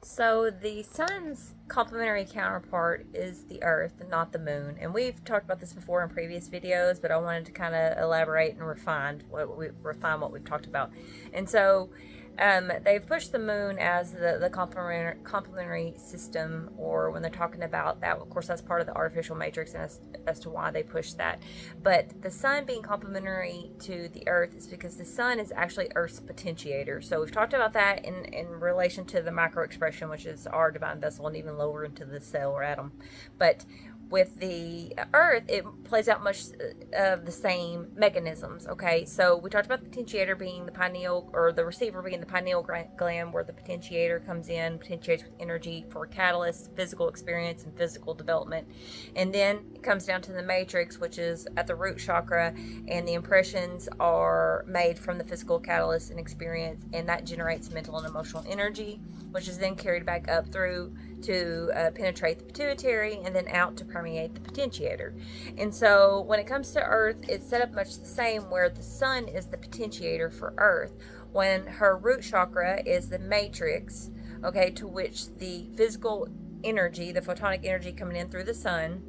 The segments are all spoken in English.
So the sun's complementary counterpart is the earth, not the moon. And we've talked about this before in previous videos, but I wanted to kind of elaborate and refine what we've talked about. And so they've pushed the moon as the complementary system, or when they're talking about that, of course, that's part of the artificial matrix, and as to why they push that. But the sun being complementary to the earth is because the sun is actually Earth's potentiator. So we've talked about that in relation to the micro expression, which is our divine vessel, and even lower into the cell or atom. But with the earth, it plays out much of the same mechanisms. Okay, so we talked about the potentiator being the pineal, or the receiver being the pineal gland, where the potentiator comes in, potentiates with energy for catalyst, physical experience, and physical development. And then it comes down to the matrix, which is at the root chakra, and the impressions are made from the physical catalyst and experience, and that generates mental and emotional energy, which is then carried back up through to penetrate the pituitary and then out to permeate the potentiator. And so when it comes to earth, it's set up much the same, where the sun is the potentiator for earth, when her root chakra is the matrix, okay, to which the physical energy, the photonic energy coming in through the sun,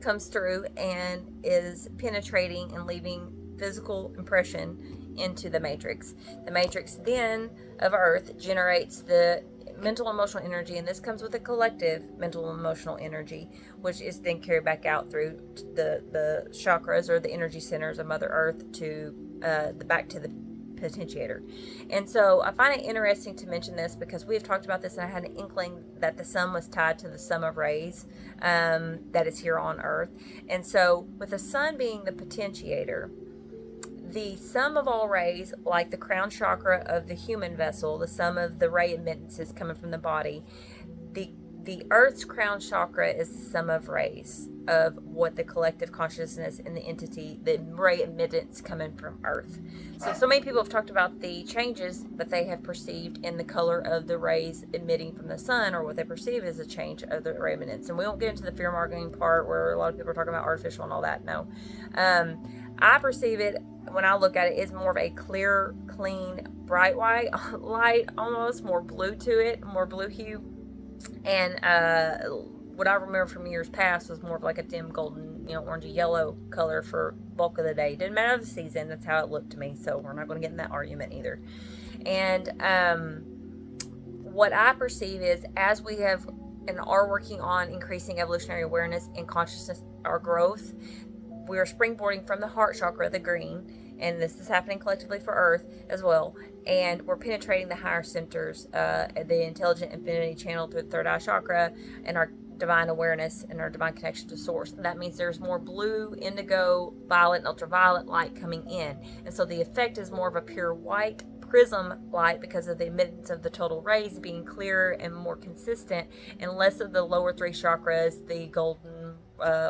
comes through and is penetrating and leaving physical impression into the matrix. The matrix then of earth generates the mental emotional energy, and this comes with a collective mental emotional energy, which is then carried back out through the chakras, or the energy centers of Mother Earth, to back to the potentiator. And so I find it interesting to mention this because we've talked about this, and I had an inkling that the sun was tied to the sum of rays that is here on earth. And so with the sun being the potentiator, the sum of all rays, like the crown chakra of the human vessel, the sum of the ray emittances coming from the body, the earth's crown chakra is the sum of rays of what the collective consciousness and the entity, the ray emittance coming from earth. So many people have talked about the changes that they have perceived in the color of the rays emitting from the sun, or what they perceive as a change of the ray emittance. And we won't get into the fear mongering part where a lot of people are talking about artificial and all that. No. I perceive it, when I look at it, is more of a clear, clean, bright white light, almost more blue to it, more blue hue. And what I remember from years past was more of like a dim golden, orangey yellow color for bulk of the day. Didn't matter the season, that's how it looked to me. So we're not going to get in that argument either. And what I perceive is, as we have and are working on increasing evolutionary awareness and consciousness, our growth, we are springboarding from the heart chakra, the green, and this is happening collectively for Earth as well. And we're penetrating the higher centers, the intelligent infinity channel through the third eye chakra, and our divine awareness and our divine connection to source. And that means there's more blue, indigo, violet, and ultraviolet light coming in. And so the effect is more of a pure white prism light, because of the emittance of the total rays being clearer and more consistent, and less of the lower three chakras, the golden,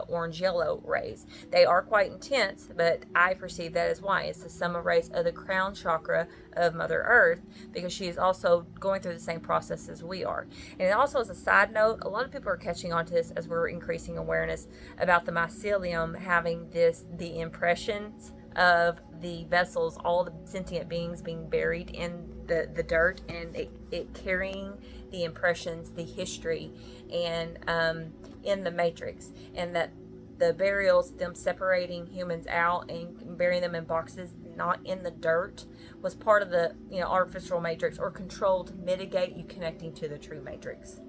orange, yellow rays. They are quite intense, but I perceive that as why. It's the sum of rays of the crown chakra of Mother Earth, because she is also going through the same process as we are. And also, as a side note, a lot of people are catching on to this as we're increasing awareness about the mycelium having the impressions of the vessels, all the sentient beings being buried in the dirt, and it carrying the impressions, the history, and in the matrix, and that the burials, them separating humans out and burying them in boxes, not in the dirt, was part of the artificial matrix, or control to mitigate you connecting to the true matrix.